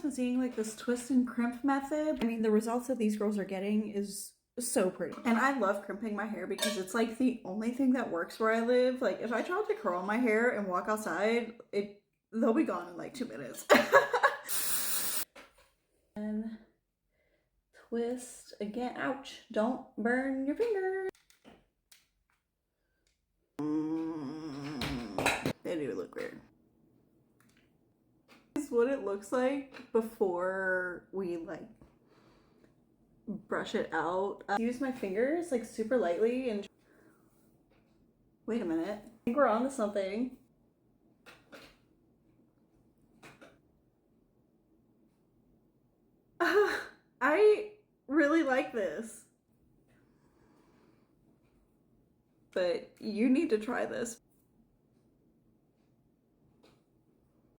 been seeing like this twist and crimp method. I mean, the results that these girls are getting is so pretty. And I love crimping my hair because it's like the only thing that works where I live. Like if I try to curl my hair and walk outside, they'll be gone in like 2 minutes. And twist again. Ouch, don't burn your finger. They do look weird. This is what it looks like before we like brush it out. Use my fingers like super lightly and wait a minute. I think we're on to something. I really like this. But you need to try this.